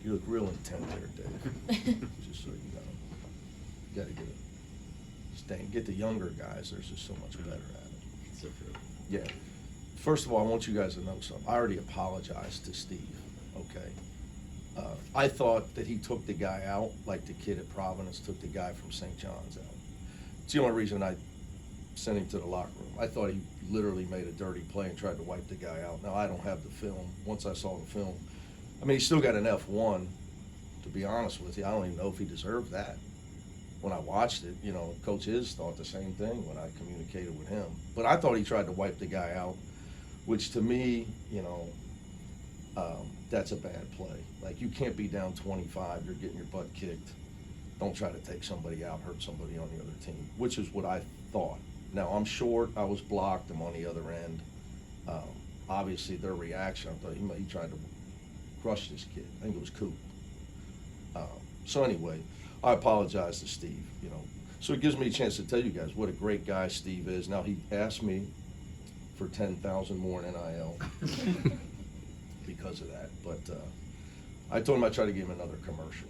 You look real intent there, Dave. Just so you know. You gotta get the younger guys, they're just so much better at it. So true. Yeah. First of all, I want you guys to know something. I already apologized to Steve, okay? I thought that he took the guy out like the kid at Providence took the guy from St. John's out. It's the only reason I sent him to the locker room. I thought he literally made a dirty play and tried to wipe the guy out. Now, I don't have the film. Once I saw the film, I mean, he still got an F1, to be honest with you. I don't even know if he deserved that. When I watched it, you know, Coach Iz thought the same thing when I communicated with him. But I thought he tried to wipe the guy out, which to me, you know, that's a bad play. Like, you can't be down 25, you're getting your butt kicked. Don't try to take somebody out, hurt somebody on the other team, which is what I thought. Now, I'm short, I was blocked, I'm on the other end. Obviously, their reaction, I thought he tried to crush this kid. I think it was Coop. So anyway, I apologize to Steve, you know. So it gives me a chance to tell you guys what a great guy Steve is. Now, he asked me for 10,000 more in NIL because of that, but I told him I'd try to give him another commercial.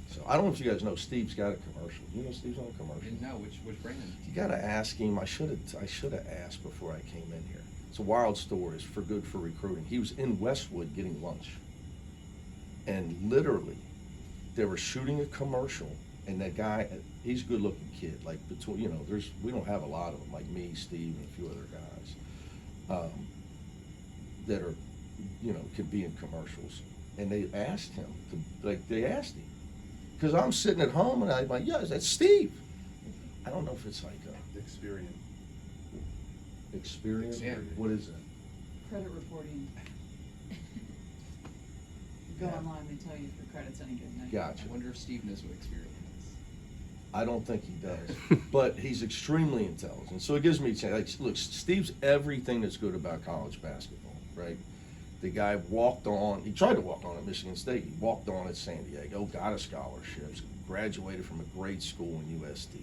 So I don't know if you guys know, Steve's got a commercial. You know Steve's on a commercial? Didn't know, which brand? You gotta ask him. I should have asked before I came in here. It's a wild story. It's for good for recruiting. He was in Westwood getting lunch, and literally, they were shooting a commercial, and that guy, he's a good-looking kid. Like between, you know, we don't have a lot of them, like me, Steve, and a few other guys that are, you know, could be in commercials. And they asked him they asked him, because I'm sitting at home and I'm like, yeah, that's Steve. I don't know if it's like a Experience. experience. Yeah. What is it? Credit reporting. Go online, they tell you if your credit's any good. Now you Gotcha. I wonder if Steve knows what experience is. I don't think he does, but he's extremely intelligent. So it gives me a chance. Like, look, Steve's everything that's good about college basketball, right? The guy walked on, he tried to walk on at Michigan State. He walked on at San Diego, got a scholarship, graduated from a great school in USD,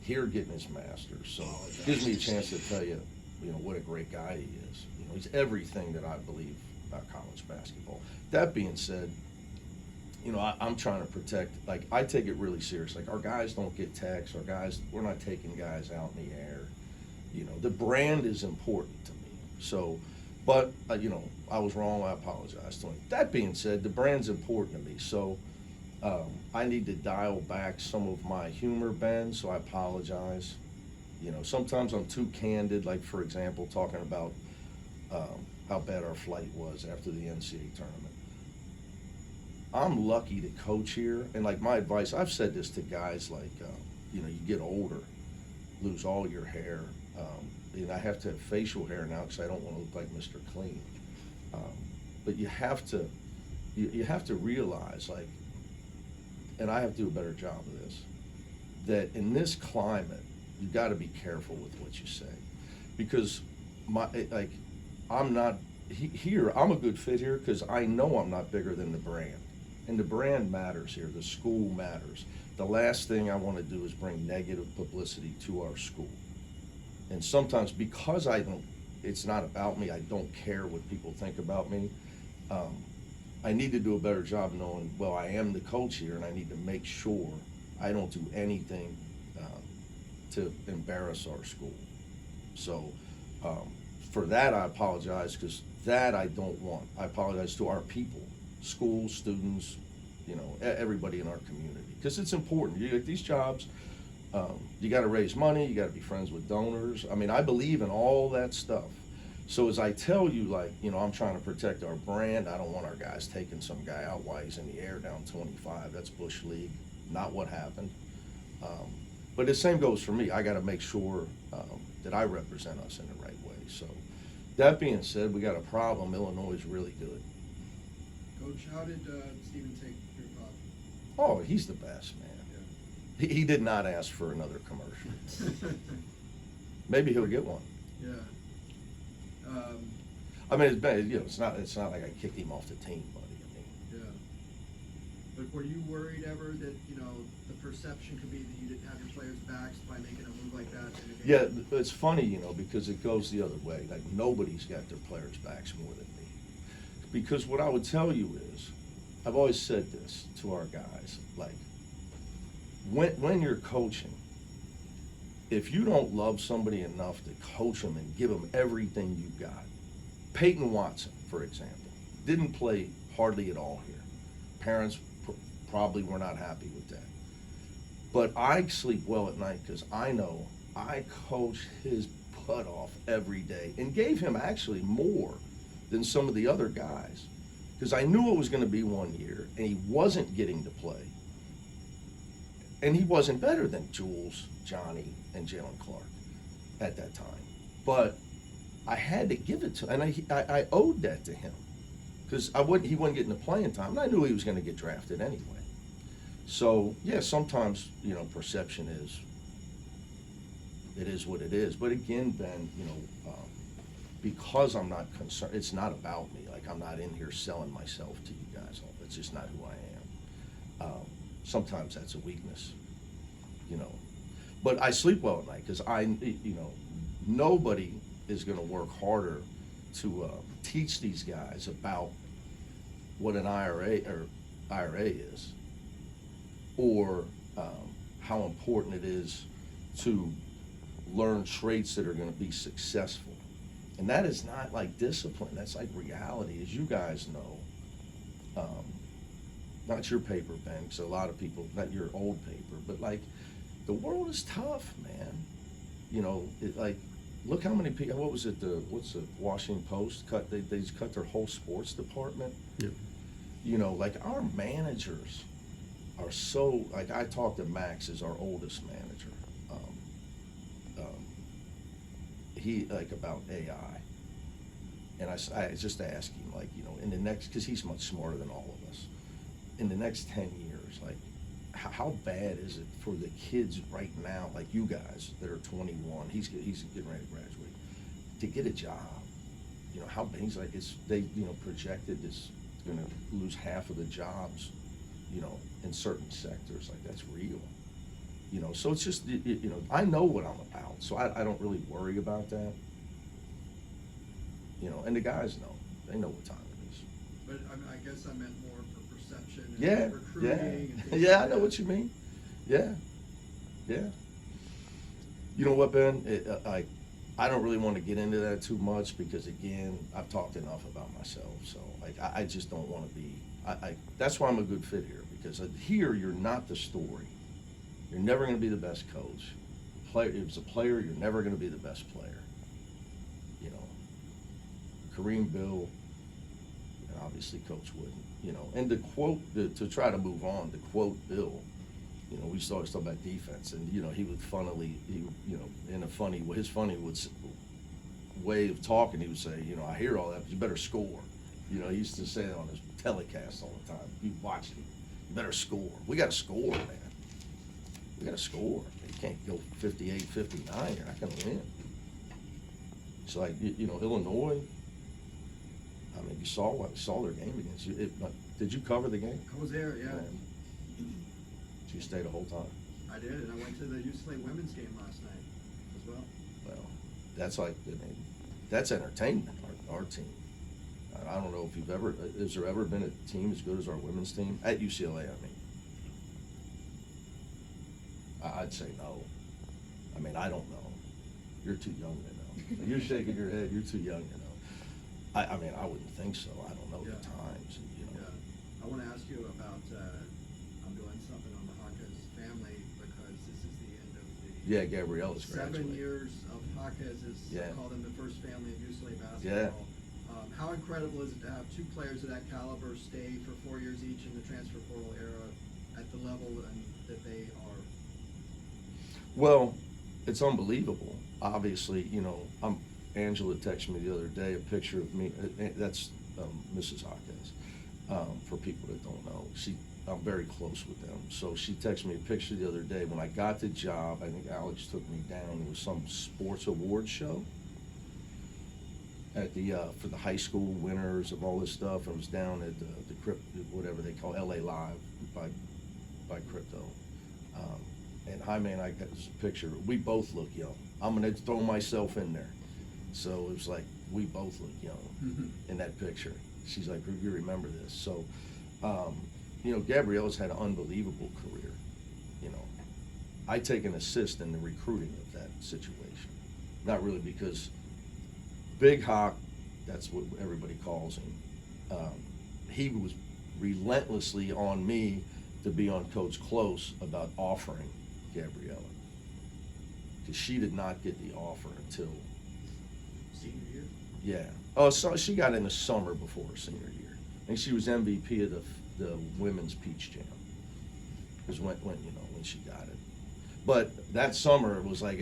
here getting his master's. So it gives me a chance to tell you, you know, what a great guy he is. You know, he's everything that I believe about college basketball. That being said, you know, I'm trying to protect, like, I take it really serious. Like, our guys don't get texts, our guys, we're not taking guys out in the air. You know, the brand is important to me. So, but, you know, I was wrong, I apologize to him. That being said, the brand's important to me. So, I need to dial back some of my humor, Ben, so I apologize. You know, sometimes I'm too candid, like, for example, talking about how bad our flight was after the NCAA tournament. I'm lucky to coach here, and like my advice, I've said this to guys like, you know, you get older, lose all your hair. And I have to have facial hair now because I don't want to look like Mr. Clean. But you have to, you have to realize, like, and I have to do a better job of this, that in this climate, you got to be careful with what you say, because I'm not here. I'm a good fit here because I know I'm not bigger than the brand. And the brand matters here, the school matters. The last thing I want to do is bring negative publicity to our school. And sometimes because it's not about me, I don't care what people think about me. I need to do a better job knowing, well, I am the coach here and I need to make sure I don't do anything to embarrass our school. So for that, I apologize, because that I don't want. I apologize to our people. Schools, students, you know, everybody in our community, because it's important. You get these jobs, you got to raise money, you got to be friends with donors. I mean, I believe in all that stuff. So as I tell you, like, you know, I'm trying to protect our brand. I don't want our guys taking some guy out while he's in the air down 25. That's Bush League, not what happened. But the same goes for me. I got to make sure that I represent us in the right way. So that being said, we got a problem. Illinois is really good. Coach, how did Steven take your father? Oh, he's the best, man. Yeah. He did not ask for another commercial. Maybe he'll get one. Yeah. I mean, it's bad, you know, it's not like I kicked him off the team, buddy. I mean, Yeah. But were you worried ever that, you know, the perception could be that you didn't have your players' backs by making a move like that? yeah, it's funny, you know, because it goes the other way. Like, nobody's got their players' backs more than me. Because what I would tell you is, I've always said this to our guys, like, when you're coaching, if you don't love somebody enough to coach them and give them everything you've got, Peyton Watson, for example, didn't play hardly at all here. Parents probably were not happy with that. But I sleep well at night because I know I coached his butt off every day and gave him actually more than some of the other guys, because I knew it was going to be 1 year and he wasn't getting to play. And he wasn't better than Jules, Johnny, and Jalen Clark at that time. But I had to give it to him, and I owed that to him, because he wasn't getting the playing time, and I knew he was going to get drafted anyway. So, yeah, sometimes, perception is, it is what it is. But again, Ben, because I'm not concerned, it's not about me. Like, I'm not in here selling myself to you guys. It's just not who I am. Sometimes that's a weakness, But I sleep well at night because nobody is going to work harder to teach these guys about what an IRA is, or how important it is to learn traits that are going to be successful. And that is not like discipline, that's like reality, as you guys know. Not your paper, Ben, because a lot of people, not your old paper, but like, the world is tough, man. Look how many people, what's the Washington Post they just cut their whole sports department. Yeah. Our managers are so, I talked to Max, as our oldest manager. He, about AI. And I just asked him, in the next, because he's much smarter than all of us, in the next 10 years, how bad is it for the kids right now, like you guys that are 21, he's getting ready to graduate, to get a job? How bad, he's they projected this going to lose half of the jobs, in certain sectors. That's real. So it's just, I know what I'm about, so I don't really worry about that. And the guys know, they know what time it is. But I guess I meant more for perception and Yeah, recruiting and things yeah, I like know that. what you mean. Yeah. You know what, Ben? I don't really want to get into that too much, because again, I've talked enough about myself. So I just don't want to be. That's why I'm a good fit here, because here you're not the story. You're never going to be the best coach. As a player, you're never going to be the best player. Kareem, Bill, and obviously Coach Wooden. And to quote, to try to move on, to quote Bill, we started talking about defense, and he would in a funny way, his funny way of talking, he would say, I hear all that, but you better score. He used to say that on his telecast all the time. You watched him. You better score. We got to score, man. We got to score. You can't go 58, 59. You're not going to win. It's like, Illinois. I mean, you saw their game against you. Did you cover the game? I was there, yeah. Did you stay the whole time? I did, and I went to the UCLA women's game last night as well. Well, that's that's entertainment, our team. I don't know if you've ever, has there ever been a team as good as our women's team? At UCLA, I mean. I'd say no. I don't know. You're too young to know. You're shaking your head, you're too young to know. I wouldn't think so. I don't know the times, Yeah. I want to ask you about, I'm doing something on the Hawkins family, because this is the end of the Yeah, Gabriella's graduating. 7 years of Hawkins, as Yeah. I call them, the first family of UCLA basketball. How incredible is it to have two players of that caliber stay for 4 years each in the transfer portal era at the level that they are? Well, it's unbelievable. Obviously, Angela texted me the other day a picture of me. That's Mrs. Hawkins. For people that don't know, I'm very close with them. So she texted me a picture the other day. When I got the job, I think Alex took me down. It was some sports award show at for the high school winners of all this stuff. It was down at the Crypto, whatever they call LA Live by Crypto. And Jaime and I got this picture. We both look young. I'm gonna throw myself in there. So it was like, we both look young in that picture. She's like, you remember this. So Gabriella's had an unbelievable career. I take an assist in the recruiting of that situation. Not really, because Big Hawk, that's what everybody calls him, he was relentlessly on me to be on Coach Close about offering Gabriella, because she did not get the offer until Senior year? yeah. Oh, so she got in the summer before her senior year. I think she was MVP of the women's Peach Jam. Was when she got it. But that summer it was like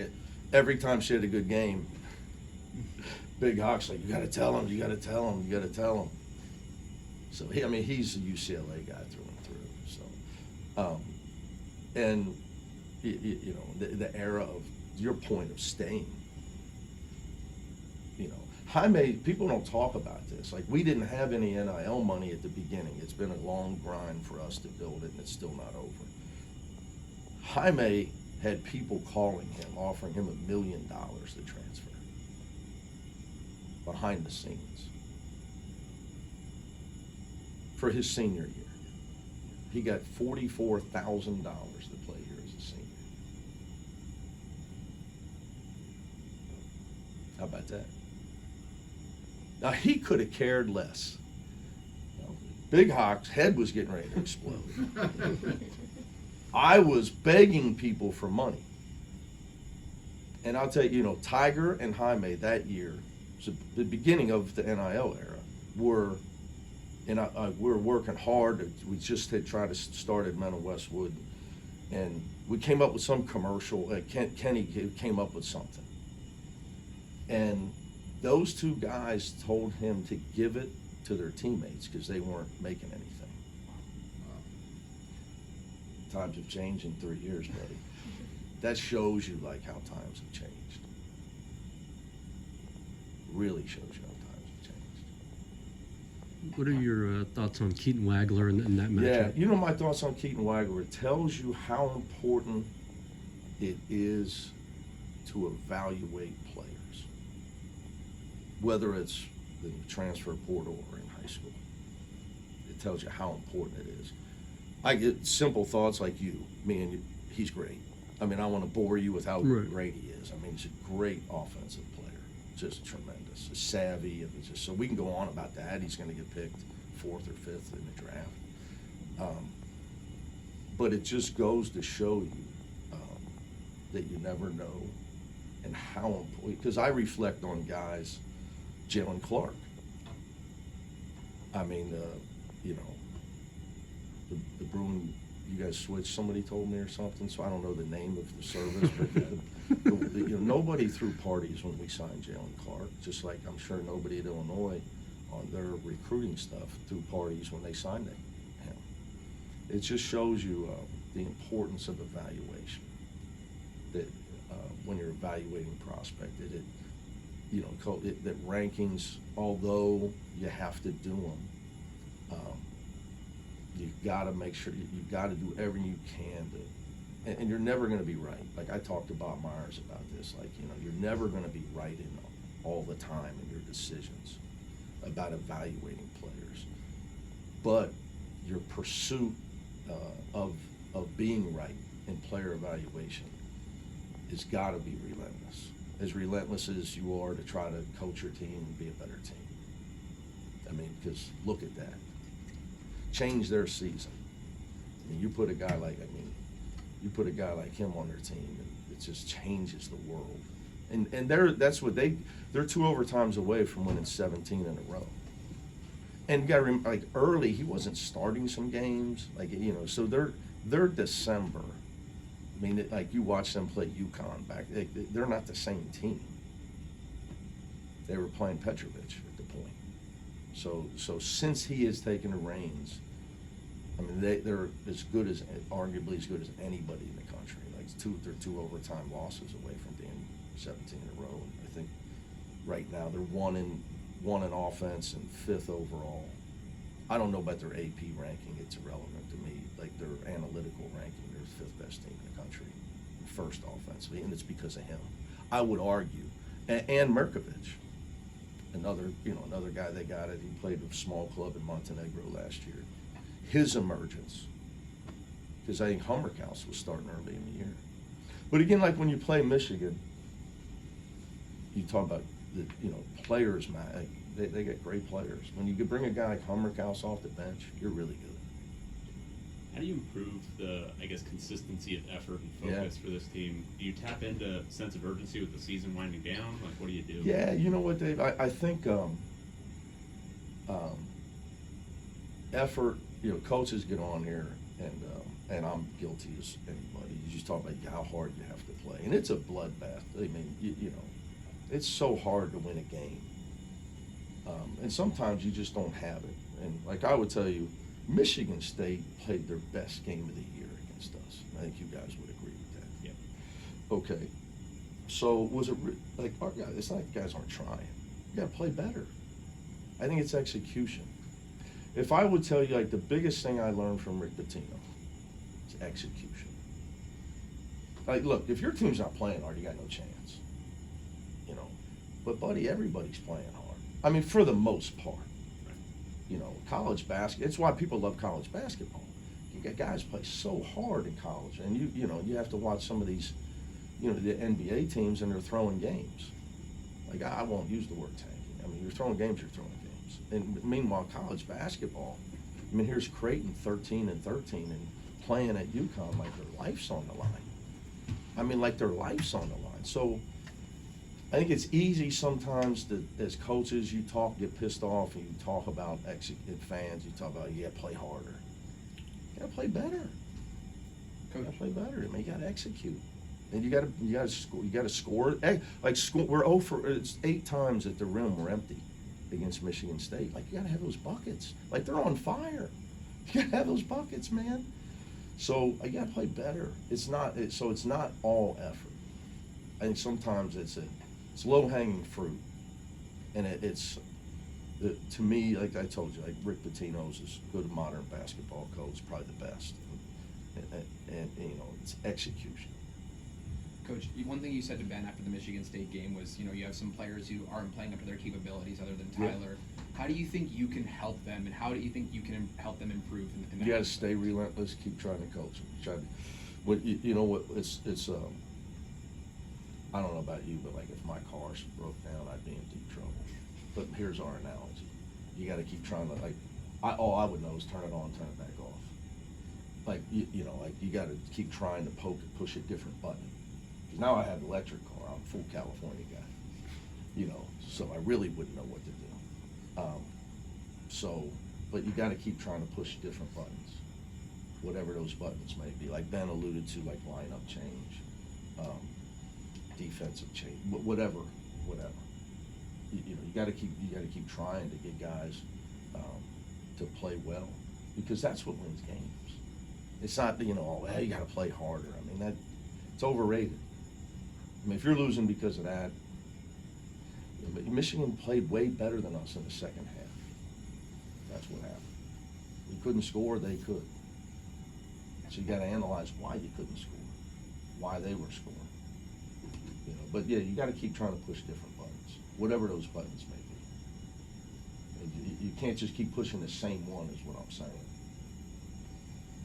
every time she had a good game, Big Hawk's like, you got to tell him, you got to tell him, you got to tell him. So he's a UCLA guy through and through. So, and the era of your point of staying. Jaime, people don't talk about this. Like, we didn't have any NIL money at the beginning. It's been a long grind for us to build it, and it's still not over. Jaime had people calling him, offering him $1 million to transfer behind the scenes for his senior year. He got $44,000 to play here as a senior. How about that? Now, he could have cared less. Big Hawk's head was getting ready to explode. I was begging people for money. And I'll tell you, Tiger and Jaime that year, so the beginning of the NIL era, were working hard. We just had tried to start at Mental Westwood, and we came up with some commercial. Kenny came up with something. And those two guys told him to give it to their teammates because they weren't making anything. Times have changed in 3 years, buddy. That shows you like how times have changed. Really shows you how times have changed. What are your thoughts on Keaton Wagler and that matchup? Yeah, my thoughts on Keaton Wagler. It tells you how important it is to evaluate players, whether it's the transfer portal or in high school. It tells you how important it is. I get simple thoughts like he's great. I want to bore you with how great he is. He's a great offensive player, just tremendous, savvy, and so we can go on about that. He's going to get picked 4th or 5th in the draft. But it just goes to show you that you never know, and how important, because I reflect on guys, Jalen Clark. The Bruin, you guys switched, somebody told me or something, so I don't know the name of the service, but nobody threw parties when we signed Jalen Clark, just like I'm sure nobody at Illinois on their recruiting stuff threw parties when they signed him. It just shows you the importance of evaluation, that when you're evaluating prospect, that rankings, although you have to do them, you've got to make sure you've got to do everything you can to, and you're never going to be right. Like I talked to Bob Myers about this. You're never going to be right in all the time in your decisions about evaluating players, but your pursuit of being right in player evaluation has got to be relentless as you are to try to coach your team and be a better team. Because look at that. Change their season. You put a guy like him on their team, and it just changes the world. And they're 2 overtimes away from winning 17 in a row. And you got to remember, early he wasn't starting some games, so they're December. You watch them play UConn back. They're not the same team. They were playing Petrovich at the point. So since he has taken the reins, they're arguably as good as anybody in the country. They're 2 overtime losses away from being 17 in a row. And I think right now they're one in offense and 5th overall. I don't know about their AP ranking. It's irrelevant to me. Their analytical ranking, they're 5th best team in the country, 1st offensively, and it's because of him. I would argue, and Merkovich, another guy they got it. He played with a small club in Montenegro last year. his emergence. Because I think Hummerkaus was starting early in the year. But again, like when you play Michigan, you talk about the, players, man. They get great players. When you could bring a guy like Hummerkaus off the bench, you're really good. How do you improve the, I guess, consistency of effort and focus for this team? Do you tap into a sense of urgency with the season winding down? Like, what do you do? Yeah, you know what, Dave? I think effort. Coaches get on here, and I'm guilty as anybody. You just talk about how hard you have to play, and it's a bloodbath. I mean, it's so hard to win a game, and sometimes you just don't have it. And like I would tell you, Michigan State played their best game of the year against us. I think you guys would agree with that. Yeah. Okay. So was it like our guys? It's not like guys aren't trying. You got to play better. I think it's execution. If I would tell you, like, the biggest thing I learned from Rick Pitino is execution. Like, look, if your team's not playing hard, you got no chance. But buddy, everybody's playing hard. I mean, for the most part. College basketball. It's why people love college basketball. You got guys play so hard in college, and you have to watch some of these, the NBA teams, and they're throwing games. Like, I won't use the word tanking. I mean, you're throwing games. And meanwhile, college basketball. I mean, here's Creighton 13-13 and playing at UConn like their life's on the line. I mean, like their life's on the line. So I think it's easy sometimes that as coaches you get pissed off, and you talk about fans, you talk about play harder. You gotta play better. You gotta play better. I mean, you gotta execute. And you gotta score. You gotta score. We're over. It's 8 times at the rim we're empty against Michigan State. Like, you gotta have those buckets. Like, they're on fire. You gotta have those buckets, man. So you gotta play better. It's not all effort. I think sometimes it's low-hanging fruit, and to me, like I told you, like Rick Pitino's is a good modern basketball coach, probably the best, and it's execution. Coach, one thing you said to Ben after the Michigan State game was, you have some players who aren't playing up to their capabilities other than Tyler. Yeah. How do you think you can help them, and how do you think you can help them improve? In that you got to stay relentless, keep trying to coach them. It's I don't know about you, but like if my car broke down, I'd be in deep trouble. But here's our analogy: you got to keep trying to all I would know is turn it on, turn it back off. Like you got to keep trying to push a different button. Now I have an electric car. I'm a full California guy, so I really wouldn't know what to do. But you got to keep trying to push different buttons, whatever those buttons may be. Like Ben alluded to, like lineup change, defensive change, whatever. You got to keep trying to get guys to play well, because that's what wins games. It's not you got to play harder. I mean it's overrated. I mean, if you're losing because of that, Michigan played way better than us in the second half. That's what happened. We couldn't score, they could. So you got to analyze why you couldn't score, why they were scoring. But yeah, you got to keep trying to push different buttons, whatever those buttons may be. You can't just keep pushing the same one, is what I'm saying.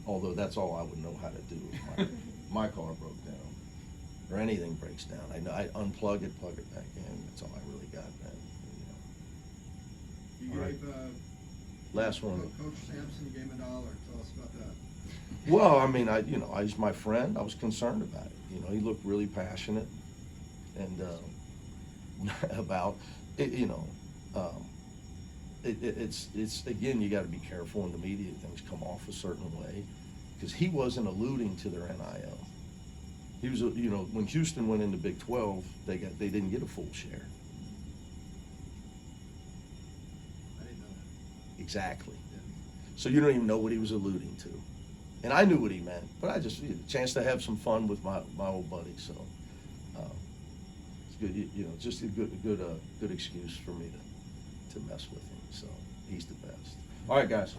Although that's all I would know how to do if my car broke down. Or anything breaks down. I know I unplug it, plug it back in. That's all I really got, man. You all gave right. Last one. Coach Sampson, you gave him $1. Tell us about that. Well, I mean, he's my friend. I was concerned about it. He looked really passionate and about it. It's again, you got to be careful in the media. Things come off a certain way, because he wasn't alluding to their NIL. He was, when Houston went into Big 12, they didn't get a full share. I didn't know that. Exactly. Yeah. So you don't even know what he was alluding to, and I knew what he meant, but I just a chance to have some fun with my old buddy. So it's good, just a good excuse for me to mess with him. So he's the best. All right, guys.